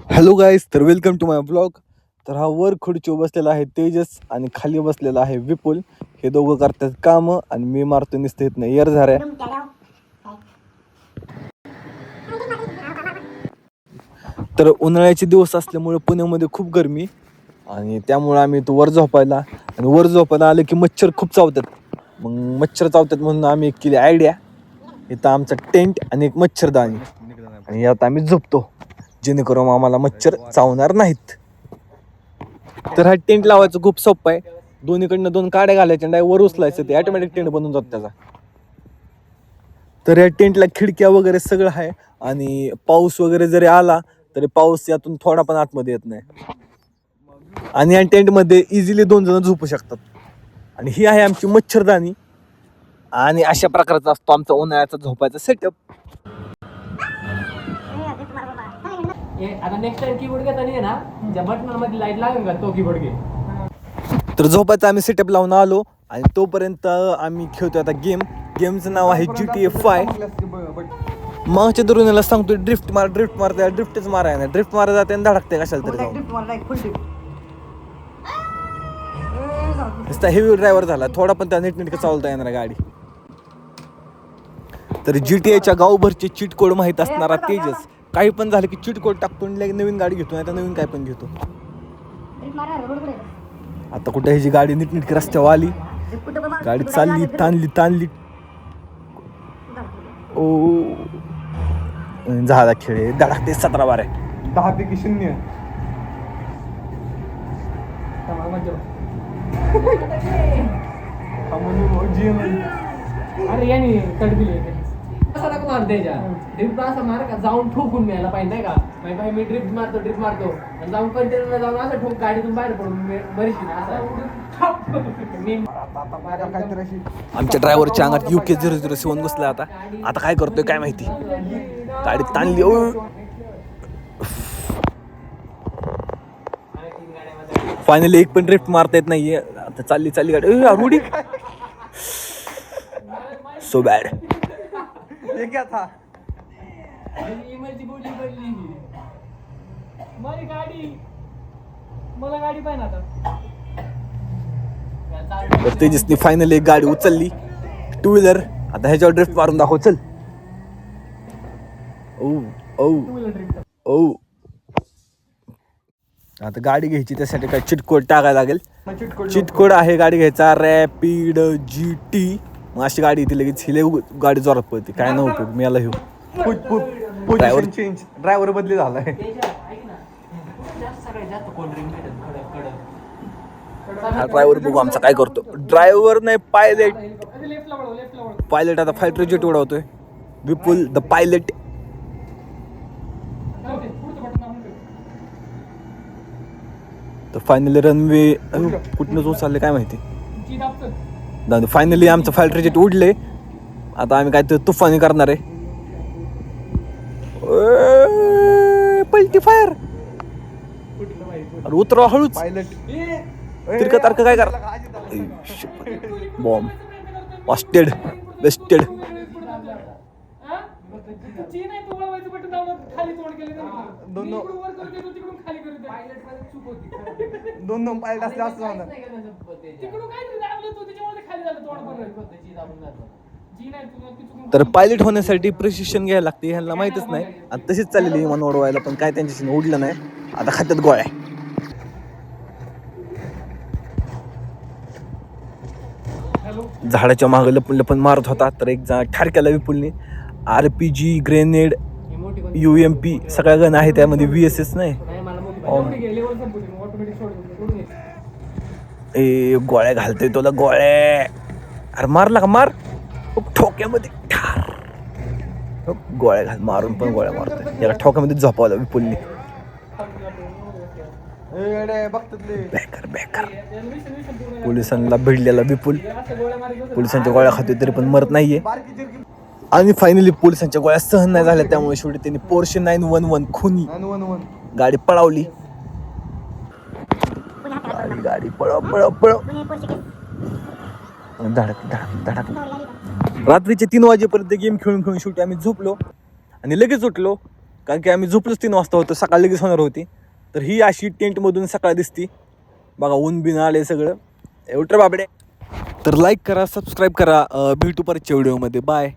Hello guys, तर welcome to my blog. तर हा वर खुर्चीवर बसलेला आहे तेजस आणि खाली बसलेला आहे विपुल. हे दोघं करतात कामं आणि मी मारतो नुसतं इथनं एअर झाऱ्या. तर उन्हाळ्याचे दिवस असल्यामुळे पुण्यामध्ये खूप गरमी आणि त्यामुळे आम्ही तो वर झोपायला आणि वर झोपायला आले की मच्छर खूप चावतात. मग मच्छर चावतात म्हणून आम्ही एक केली आयडिया. इथं आमचा टेंट आणि एक मच्छरदाणी आणि यात आम्ही झोपतो, जेणेकरून आम्हाला मच्छर चावणार नाहीत. तर हा टेंट लावायचं खूप सोपं आहे. दोन्हीकडनं 2 काड्या घालायच्या आणि वर उचलायचं, ते ऑटोमॅटिक टेंट बनून जातो त्याचा. तर या टेंटला खिडक्या वगैरे सगळं आहे आणि पाऊस वगैरे जरी आला तरी पाऊस यातून थोडा पण आतमध्ये येत नाही. आणि या टेंटमध्ये इझिली 2 जण झोपू शकतात. आणि ही आहे आमची मच्छरदाणी आणि अशा प्रकारचा असतो आमचा उन्हाळ्याचा झोपायचा सेटअप. आता नेक्स्ट टाइम कीबोर्ड घेताना आहे ना, त्या बटनामध्ये लाईट लागेल का तो कीबोर्ड घे. तर झोपायचा आम्ही सेटअप लावून आलो आणि तोपर्यंत आम्ही खेळतोय आता गेमचं नाव आहे GTA 5. मागच्या दुरुनीला सांगतोय ड्रिफ्ट मारते, ड्रिफ्टच माराय नाही, ड्रिफ्ट मारा जाते आणि धडकते कशाला तरी जाऊन. नुसता हेवी ड्रायव्हर झाला, थोडा पण त्या नीटनेटकं चालवता येणार गाडी. तर GTAच्या गावभरचे चीट कोड माहीत असणारा तेजस काही पण झालं की चीट कोड टाकतो आणि नवीन गाडी घेतो, आता नवीन काय पण घेतो. आता कुठे ह्याची गाडी नीटनेटकी रस्त्यावर आली, गाडी चालली ताणली ओ झाला खेळ, धडकते 17-12 10-0. अरे याने तडबिले असं नको मार द्यायच्या. ड्रिफ्ट असं मार का जाऊन ठोकून मिळायला पाहिजे नाही का. भाई मी ड्रिफ्ट मारतो आणि जाऊन कंटेनरला जाऊन असं ठोक गाडीतून बाहेर पडून बरीच आमच्या ड्रायव्हरच्या अंगात UK 007 बसला. आता काय करतोय काय माहिती, गाडी ताणली. फायनली एक पण ड्रिफ्ट मारता येत नाहीये. आता चालली गाडी रुडी. So bad. ये क्या था? इमर्जी बोली पडली माझी गाडी, मला गाडी पाहिजे आता. तेजसनी फायनली एक गाडी उचलली, 2 व्हीलर. आता ह्याच्यावर ड्रिफ्ट मारून दाखव, चल. ओ आता गाडी घ्यायची, त्यासाठी काय चीट कोड टाकायला लागेल. चीट कोड आहे गाडी घ्यायचा रॅपिड GT. मग अशी गाडी येते लगेच, हिले गाडी जोरात पळते. काय ना उपयोग, मी याला घेऊ. ड्रायव्हर चेंज, ड्रायव्हर बदली झालाय. हा ड्रायव्हर बघू आमचा काय करतो. ड्रायव्हर नाही, पायलट आता फायटर जेट उडवतोय. Vipul the pilot. तर फायनली रनवे कुठनं जो चालले काय माहिती. फायनली आमचं फायटर जेट उडले. आता आम्ही काय तुफानी करणार आहे. पलटी फायर. अरे उतरवा हळूच. तिरका काय करा. Bomb wasted wasted. दोन पायलट असले असं होणार. तर पायलट होण्यासाठी प्रशिक्षण घ्यायला लागते, ह्यांना माहितच नाही. आणि तशीच चाललेली विमान उडवायला, पण काय त्यांच्याशी उडलं नाही. आता खात्यात गोळ्या. झाडाच्या मागे लपून मारत होता. तर एक ठार केला विपुलने. RPG ग्रेनेड UMP सगळ्या गण आहे त्यामध्ये. VSS नाही. गोळ्या घालतोय तुला गोळ्या. अरे मारला का, मार ठोक्यामध्ये ठार. गोळ्या घाल, मारून पण गोळ्या मारतोय. याला ठोक्यामध्ये झोपावलं विपुलने. बॅकर पोलिसांना भिडलेला विपुल. पोलिसांच्या गोळ्या खातोय तरी पण मरत नाहीये. आणि फायनली पोलिसांच्या गोळ्या सहन नाही झाल्या, त्यामुळे शेवटी त्यांनी पोर्शे 911 खुनी गाडी पळावली. गाडी पळव. धडक. रात्रीचे 3 वाजेपर्यंत गेम खेळून शेवटी आम्ही झोपलो आणि लगेच उठलो. कारण की आम्ही झोपलोच 3 वाजता होतो, सकाळी लगेच होणार होती. तर ही अशी टेंटमधून सकाळ दिसती बघा, ऊन बिन आले सगळं एवढं बाबडे. तर लाईक करा, सबस्क्राईब करा, भेटू परतच्या व्हिडिओमध्ये. बाय.